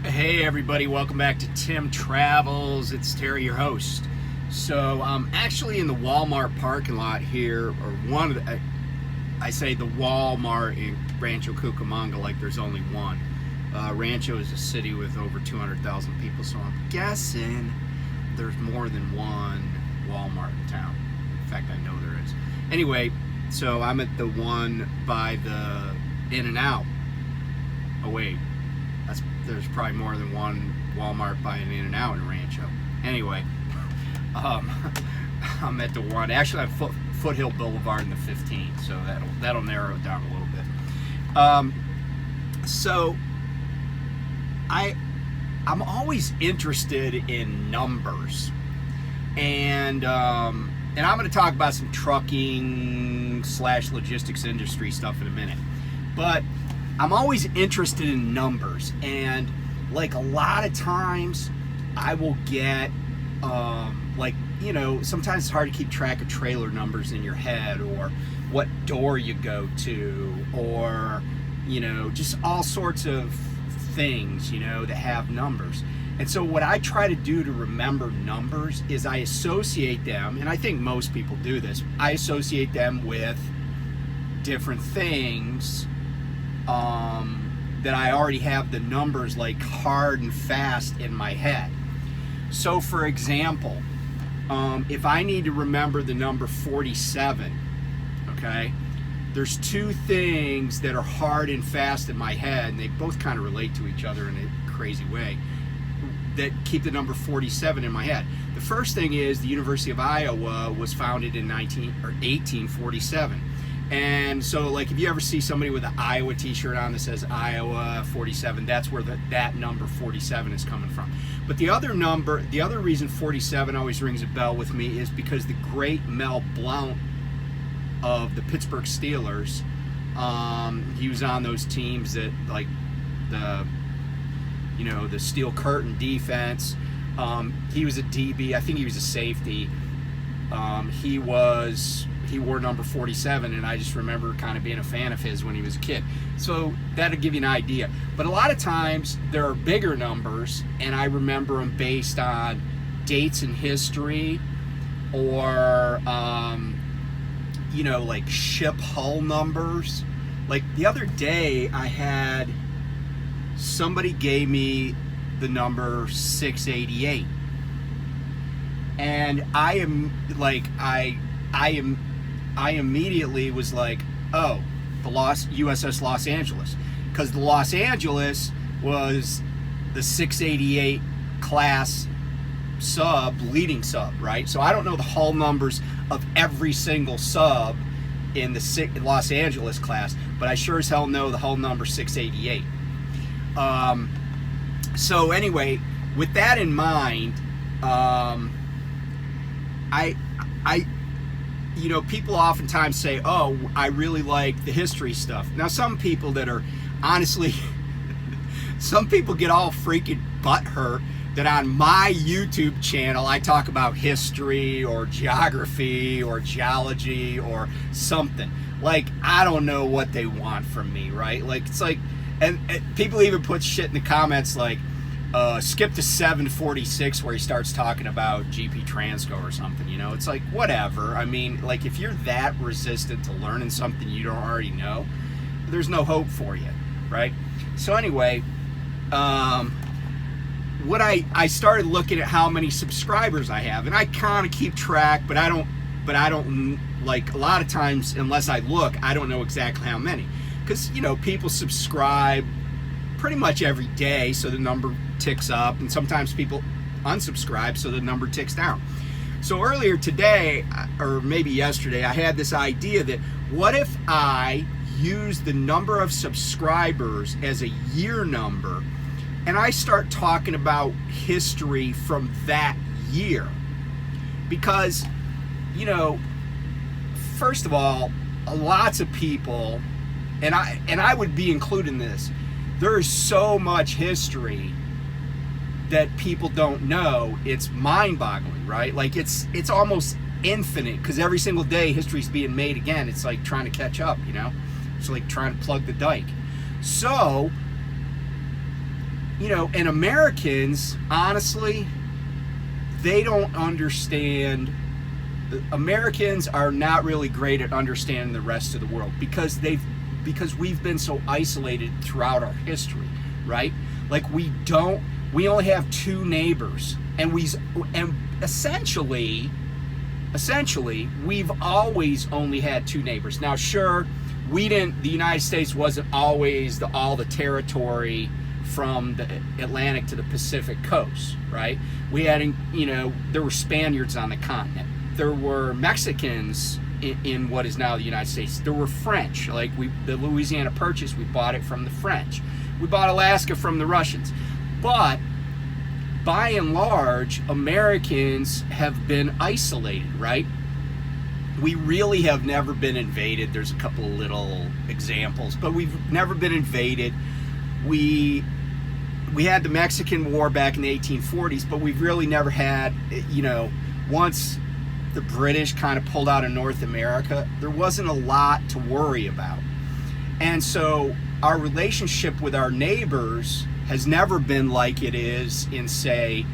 Hey everybody, welcome back to Tim Travels. It's Terry, your host. So I'm actually in the Walmart parking lot here, or one of the, I say the Walmart in Rancho Cucamonga like there's only one. Rancho is a city with over 200,000 people, so I'm guessing there's more than one Walmart in town. In fact, I know there is. Anyway, so I'm at the one by the In-N-Out. Oh wait. There's probably more than one Walmart by an In-N-Out in Rancho. Anyway, I'm at the one. Actually, I'm Foothill Boulevard in the 15th, so that'll narrow it down a little bit. So I'm always interested in numbers, and I'm going to talk about some trucking / logistics industry stuff in a minute, but I'm always interested in numbers, and like a lot of times I will get sometimes it's hard to keep track of trailer numbers in your head, or what door you go to, or just all sorts of things that have numbers. And so what I try to do to remember numbers is I associate them, and I think most people do this, I associate them with different things that I already have the numbers like hard and fast in my head. So for example, if I need to remember the number 47, okay, there's two things that are hard and fast in my head, and they both kind of relate to each other in a crazy way, that keep the number 47 in my head. The first thing is the University of Iowa was founded in 1847. And so, like, if you ever see somebody with an Iowa t-shirt on that says Iowa 47, that's where that number 47 is coming from. But the other reason 47 always rings a bell with me is because the great Mel Blount of the Pittsburgh Steelers, he was on those teams that, like, the Steel Curtain defense. He was a DB. I think he was a safety. He wore number 47, and I just remember kind of being a fan of his when he was a kid. So that'll give you an idea. But a lot of times there are bigger numbers, and I remember them based on dates in history, or like ship hull numbers. Like the other day, I had somebody gave me the number 688, and I immediately was like, oh, the USS Los Angeles, because the Los Angeles was the 688 class sub, leading sub, right? So I don't know the hull numbers of every single sub in the Los Angeles class, but I sure as hell know the hull number 688. So anyway, with that in mind, people oftentimes say, oh, I really like the history stuff. Now, some people that are, honestly, some people get all freaking butthurt that on my YouTube channel I talk about history or geography or geology or something. Like, I don't know what they want from me, right? Like, it's like, and people even put shit in the comments like, skip to 746 where he starts talking about GP Transco or something, it's like, whatever. I mean, like, if you're that resistant to learning something you don't already know, there's no hope for you, right? So anyway, what I started looking at how many subscribers I have, and I kind of keep track, but I don't like, a lot of times, unless I look, I don't know exactly how many, because people subscribe pretty much every day, so the number ticks up, and sometimes people unsubscribe, so the number ticks down. So earlier today, or maybe yesterday, I had this idea that what if I use the number of subscribers as a year number, and I start talking about history from that year? Because, first of all, lots of people, and I would be included in this, there is so much history that people don't know. It's mind-boggling, right? Like, it's almost infinite, because every single day history's being made again. It's like trying to catch up, It's like trying to plug the dike. So And Americans, honestly, they don't understand. Americans are not really great at understanding the rest of the world because we've been so isolated throughout our history, right? Like we only have two neighbors, and essentially we've always only had two neighbors. Now, sure, the United States wasn't always all the territory from the Atlantic to the Pacific coast, right? We had, there were Spaniards on the continent. There were Mexicans in what is now the United States. There were French, like the Louisiana Purchase, we bought it from the French. We bought Alaska from the Russians. But by and large, Americans have been isolated, right? We really have never been invaded. There's a couple of little examples, but we've never been invaded. We had the Mexican War back in the 1840s, but we've really never had, once the British kind of pulled out of North America, there wasn't a lot to worry about. And so our relationship with our neighbors has never been like it is in, say,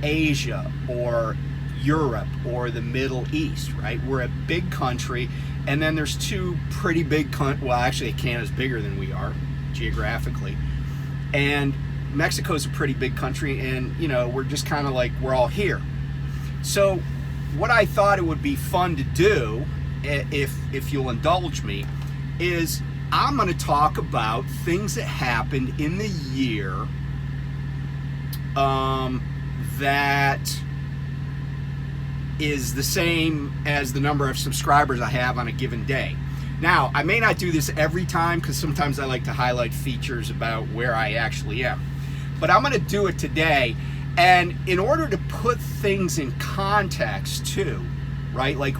Asia or Europe or the Middle East, right? We're a big country, and then there's two pretty big well, actually Canada's bigger than we are geographically, and Mexico's a pretty big country, and we're just kind of like, we're all here. So what I thought it would be fun to do, if you'll indulge me, is I'm going to talk about things that happened in the year that is the same as the number of subscribers I have on a given day. Now, I may not do this every time because sometimes I like to highlight features about where I actually am. But I'm going to do it today. And in order to put things in context too, right? Like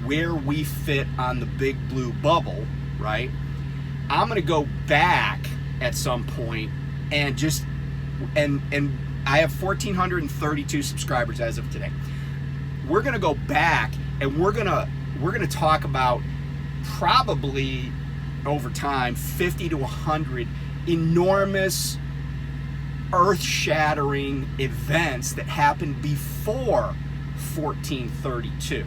where we fit on the big blue bubble, right? I'm going to go back at some point and and I have 1,432 subscribers as of today. We're going to go back and we're going to talk about probably over time 50 to 100 enormous earth-shattering events that happened before 1432,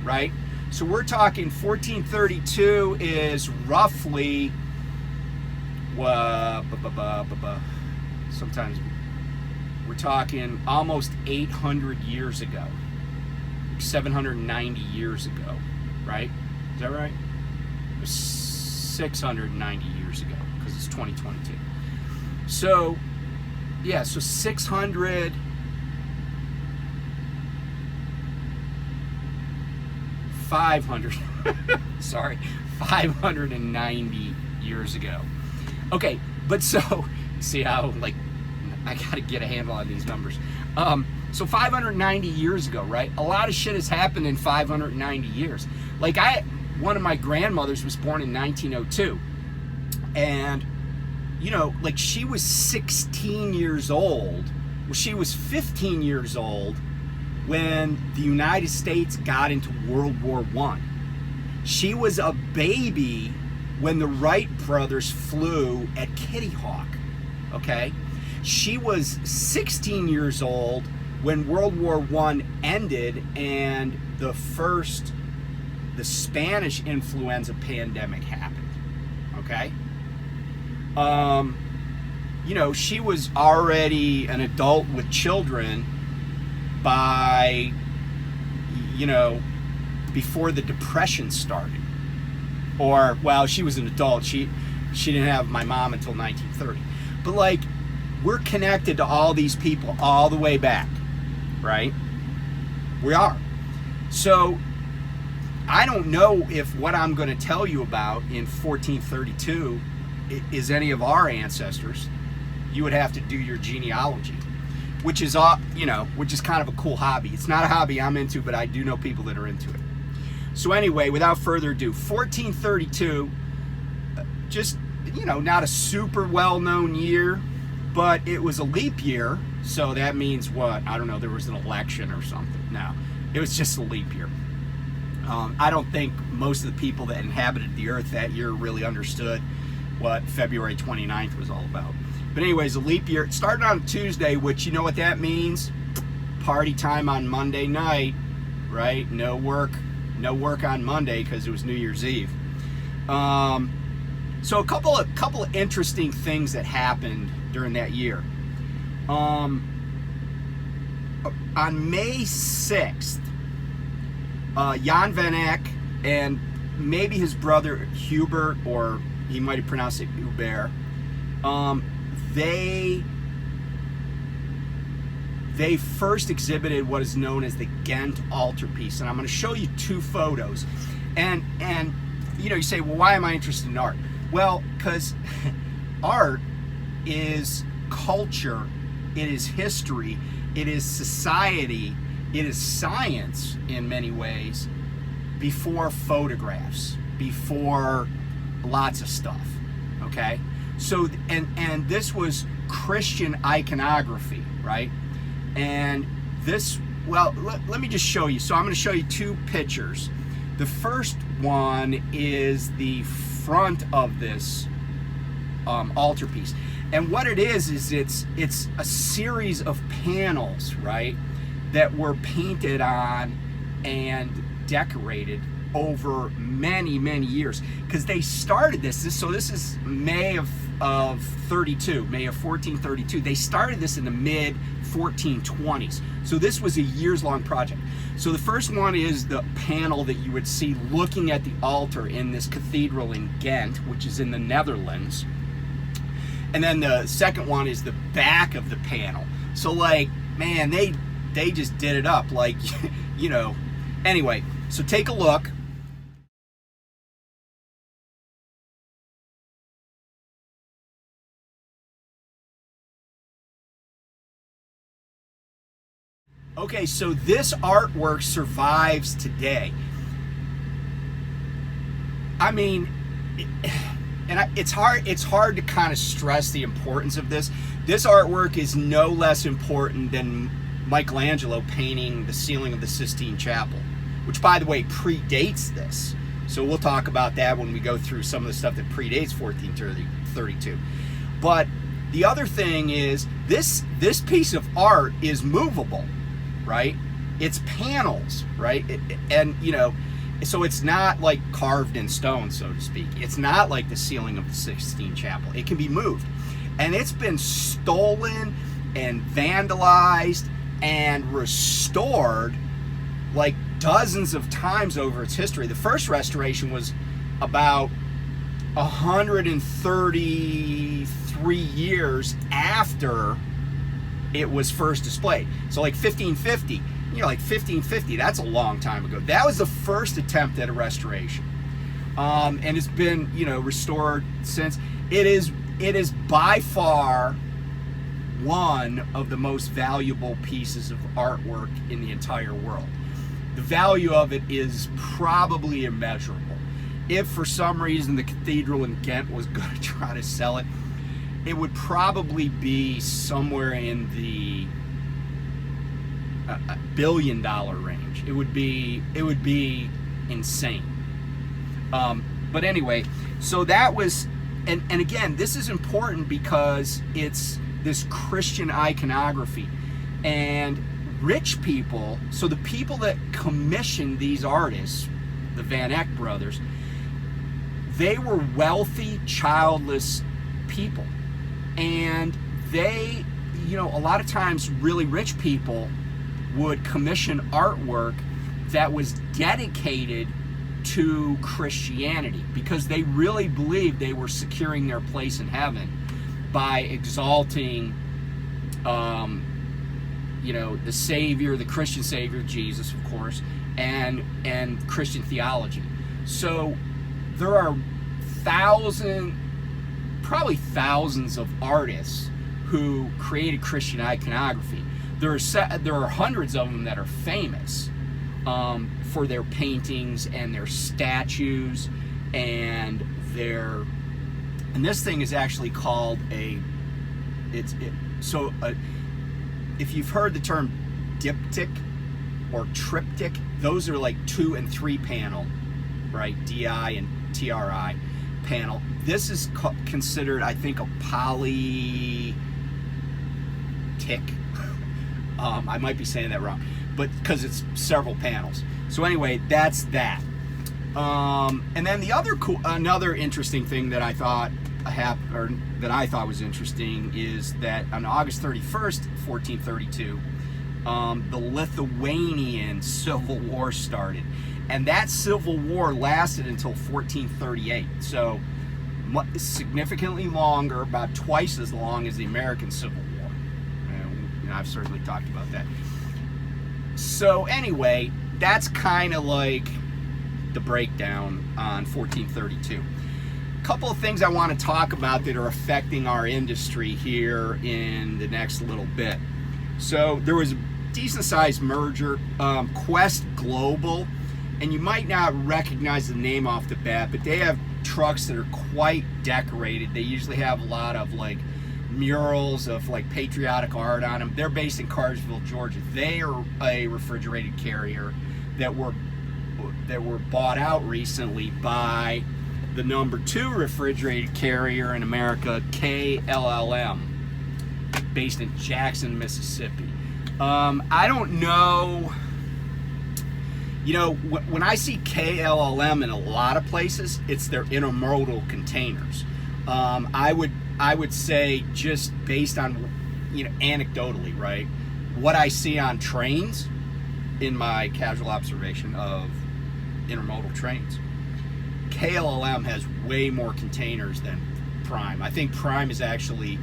right? So we're talking 1432 is roughly sometimes we're talking almost 800 years ago, 790 years ago, right? Is that right? 690 years ago, because it's 2022. So yeah, so 590 years ago. Okay, but so, see how, like, I gotta get a handle on these numbers. So 590 years ago, right? A lot of shit has happened in 590 years. Like, one of my grandmothers was born in 1902, and like she was 16 years old. Well, she was 15 years old when the United States got into World War I. She was a baby when the Wright brothers flew at Kitty Hawk, okay? She was 16 years old when World War I ended and the Spanish influenza pandemic happened, okay? She was already an adult with children by, before the Depression started. Or, well, she was an adult. She didn't have my mom until 1930. But, like, we're connected to all these people all the way back, right? We are. So, I don't know if what I'm going to tell you about in 1432 is any of our ancestors. You would have to do your genealogy, which is kind of a cool hobby. It's not a hobby I'm into, but I do know people that are into it. So anyway, without further ado, 1432, just, not a super well-known year, but it was a leap year. So that means what? I don't know, there was an election or something. No, it was just a leap year. I don't think most of the people that inhabited the earth that year really understood what February 29th was all about. But anyways, a leap year. It started on Tuesday, which you know what that means? Party time on Monday night, right? No work on Monday because it was New Year's Eve. So a couple of interesting things that happened during that year. On May 6th, Jan van Eyck and maybe his brother Hubert, or he might have pronounced it Hubert, they first exhibited what is known as the Ghent altarpiece, and I'm going to show you two photos. And you know, you say, well, why am I interested in art? Well, because art is culture, it is history, it is society, it is science in many ways, before photographs, before lots of stuff, okay? So, and this was Christian iconography, right? And this, well, let me just show you. So I'm going to show you two pictures. The first one is the front of this altarpiece. And what it is it's a series of panels, right, that were painted on and decorated over many years, because they started this so this is May of 1432. They started this in the mid 1420s, so this was a years-long project. So the first one is the panel that you would see looking at the altar in this cathedral in Ghent, which is in the Netherlands. And then the second one is the back of the panel. So like, man, they just did it up, like, you know. Anyway, so take a look. Okay, so this artwork survives today. I mean, it's hard to kind of stress the importance of this. This artwork is no less important than Michelangelo painting the ceiling of the Sistine Chapel, which, by the way, predates this. So we'll talk about that when we go through some of the stuff that predates 1432. But the other thing is, this piece of art is movable, right? It's panels, right? And you know, so it's not like carved in stone, so to speak. It's not like the ceiling of the Sistine Chapel. It can be moved. And it's been stolen and vandalized and restored like dozens of times over its history. The first restoration was about 133 years after it was first displayed. So like 1550, you know, like 1550, that's a long time ago. That was the first attempt at a restoration. And it's been, you know, restored since. It is by far one of the most valuable pieces of artwork in the entire world. The value of it is probably immeasurable. If for some reason the cathedral in Ghent was going to try to sell it, it would probably be somewhere in the $1 billion range. It would be insane. But anyway, so that was, and again, this is important because it's this Christian iconography. And rich people, so the people that commissioned these artists, the Van Eyck brothers, they were wealthy, childless people. And they, you know, a lot of times really rich people would commission artwork that was dedicated to Christianity because they really believed they were securing their place in heaven by exalting, you know, the Savior, the Christian Savior, Jesus, of course, and Christian theology. So there are probably thousands of artists who created Christian iconography. There are hundreds of them that are famous for their paintings and their statues and this thing is actually called if you've heard the term diptych or triptych, those are like 2 and 3 panel, right? DI and TRI. panel. This is considered, I think, a poly tick. I might be saying that wrong, but because it's several panels. So anyway, that's that. And then the other another interesting thing that I thought was interesting is that on August 31st, 1432, the Lithuanian Civil War started, and that Civil War lasted until 1438. So significantly longer, about twice as long as the American Civil War. And I've certainly talked about that. So anyway, that's kind of like the breakdown on 1432. A couple of things I want to talk about that are affecting our industry here in the next little bit. So there was a decent sized merger, Quest Global, and you might not recognize the name off the bat, but they have trucks that are quite decorated. They usually have a lot of like murals of like patriotic art on them. They're based in Cartersville, Georgia. They are a refrigerated carrier that were bought out recently by the number 2 refrigerated carrier in America, KLLM, based in Jackson, Mississippi. I don't know, you know, when I see KLLM in a lot of places, it's their intermodal containers. I would say, just based on, you know, anecdotally, right, what I see on trains in my casual observation of intermodal trains, KLLM has way more containers than Prime. I think Prime has actually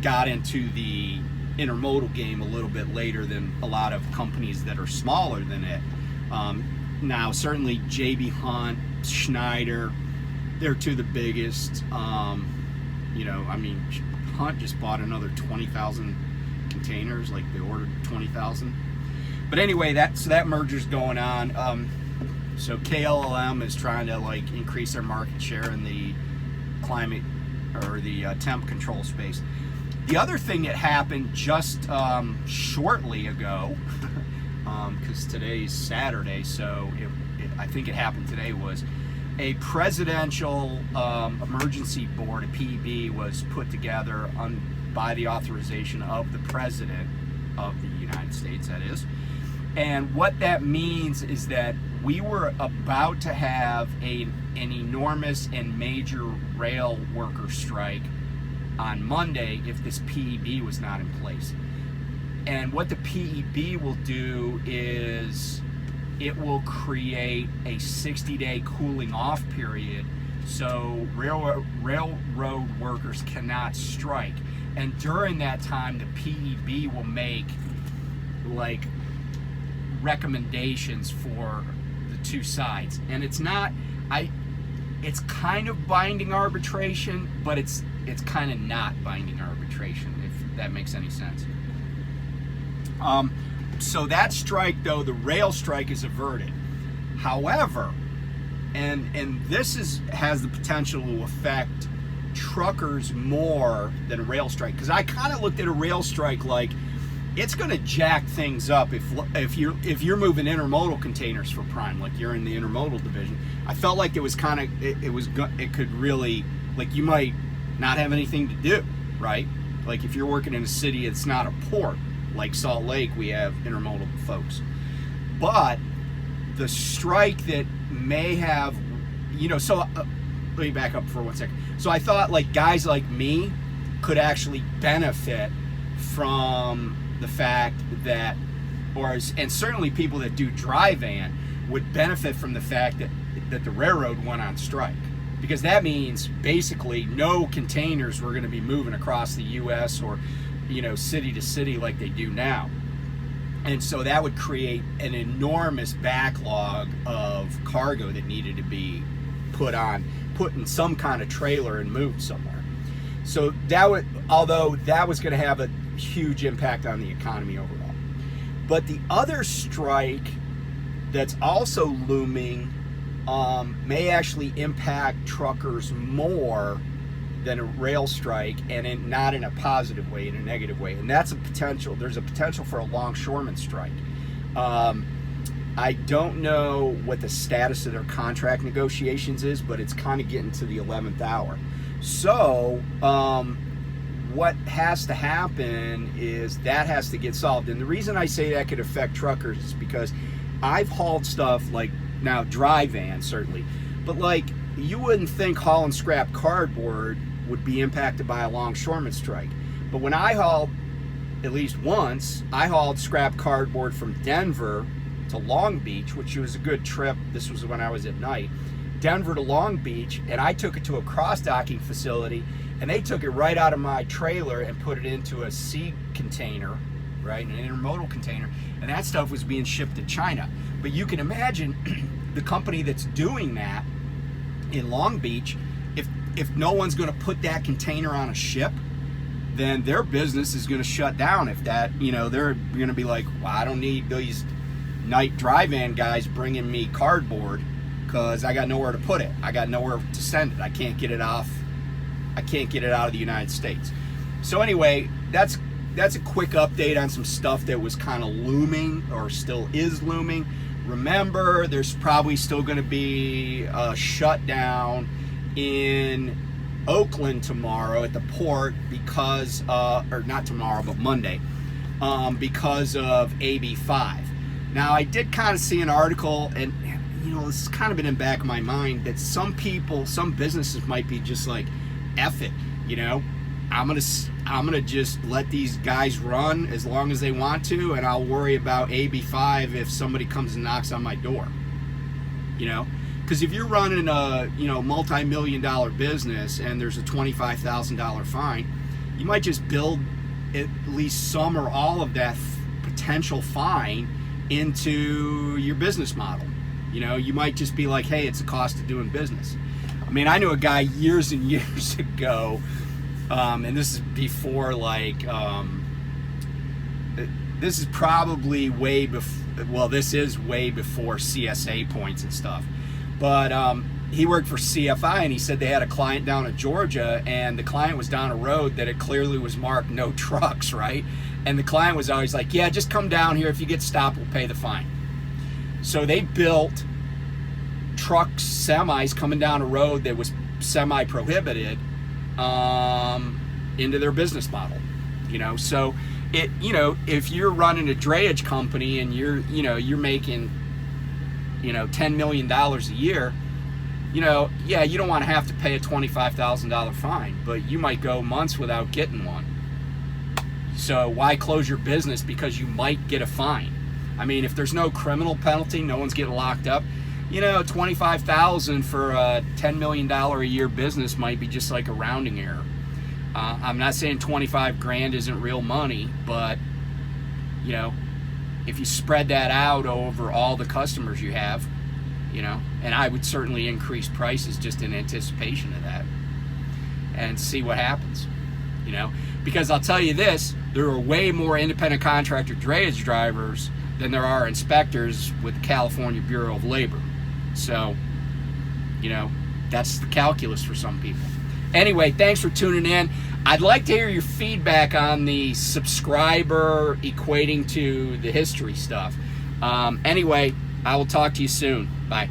got into the intermodal game a little bit later than a lot of companies that are smaller than it. Now, certainly JB Hunt, Schneider, they're two of the biggest. You know, I mean, Hunt just bought another 20,000 containers, like they ordered 20,000. But anyway, that merger's going on. So KLLM is trying to like increase their market share in the climate or the temp control space. The other thing that happened just shortly ago, because today's Saturday, so I think it happened today, was a presidential emergency board, a PEB, was put together by the authorization of the President of the United States, that is. And what that means is that we were about to have an enormous and major rail worker strike on Monday if this PEB was not in place. And what the PEB will do is it will create a 60-day cooling off period so railroad workers cannot strike. And during that time, the PEB will make like recommendations for the two sides. And it's not, it's kind of binding arbitration, but it's kind of not binding arbitration, if that makes any sense. So that strike, though, the rail strike, is averted. However, and this has the potential to affect truckers more than a rail strike, because I kind of looked at a rail strike like it's going to jack things up if you're moving intermodal containers for Prime, like you're in the intermodal division. I felt like it was kind of it could really, like, you might not have anything to do, right? Like if you're working in a city that's not a port, like Salt Lake, we have intermodal folks. But the strike that may have, you know, so let me back up for 1 second. So I thought like guys like me could actually benefit from the fact that, and certainly people that do dry van would benefit from the fact that the railroad went on strike. Because that means basically no containers were going to be moving across the U.S. or, you know, city to city like they do now. And so that would create an enormous backlog of cargo that needed to be put in some kind of trailer and moved somewhere. So that would, although that was going to have a huge impact on the economy overall. But the other strike that's also looming may actually impact truckers more than a rail strike, and not in a positive way, in a negative way. And that's a potential. There's a potential for a longshoreman strike. I don't know what the status of their contract negotiations is, but it's kind of getting to the 11th hour. So what has to happen is that has to get solved. And the reason I say that could affect truckers is because I've hauled stuff like, now dry van certainly, but like you wouldn't think hauling scrap cardboard would be impacted by a longshoreman strike. But when I hauled, at least once, I hauled scrap cardboard from Denver to Long Beach, which was a good trip. This was when I was at night. Denver to Long Beach, and I took it to a cross-docking facility, and they took it right out of my trailer and put it into a sea container, right, an intermodal container, and that stuff was being shipped to China. But you can imagine the company that's doing that in Long Beach, if no one's going to put that container on a ship, then their business is going to shut down. If that, they're going to be like, well, I don't need these night dry van guys bringing me cardboard because I got nowhere to put it. I got nowhere to send it. I can't get it out of the United States. So anyway, that's a quick update on some stuff that was kind of looming or still is looming. Remember, there's probably still going to be a shutdown in Oakland tomorrow at the port because, or not tomorrow, but Monday, because of AB5. Now, I did kind of see an article, and this has kind of been in the back of my mind, that some people, some businesses might be just like, F it, I'm gonna just let these guys run as long as they want to, and I'll worry about AB5 if somebody comes and knocks on my door. Because if you're running a multi-million-dollar business and there's a $25,000 fine, you might just build at least some or all of that potential fine into your business model. You might just be like, hey, it's the cost of doing business. I mean, I knew a guy years and years ago, and this is before this is probably way before, well, this is way before CSA points and stuff. But he worked for CFI, and he said they had a client down in Georgia, and the client was down a road that it clearly was marked no trucks, right? And the client was always like, yeah, just come down here. If you get stopped, we'll pay the fine. So they built trucks, semis coming down a road that was semi-prohibited into their business model. So if you're running a drayage company and you're making $10 million a year, you don't want to have to pay a $25,000 fine, but you might go months without getting one. So why close your business because you might get a fine? I mean, if there's no criminal penalty, no one's getting locked up, $25,000 for a $10 million a year business might be just like a rounding error. I'm not saying 25 grand isn't real money, but if you spread that out over all the customers you have, and I would certainly increase prices just in anticipation of that and see what happens, because I'll tell you this, there are way more independent contractor drayage drivers than there are inspectors with the California Bureau of Labor. So, that's the calculus for some people. Anyway, thanks for tuning in. I'd like to hear your feedback on the subscriber equating to the history stuff. Anyway, I will talk to you soon. Bye.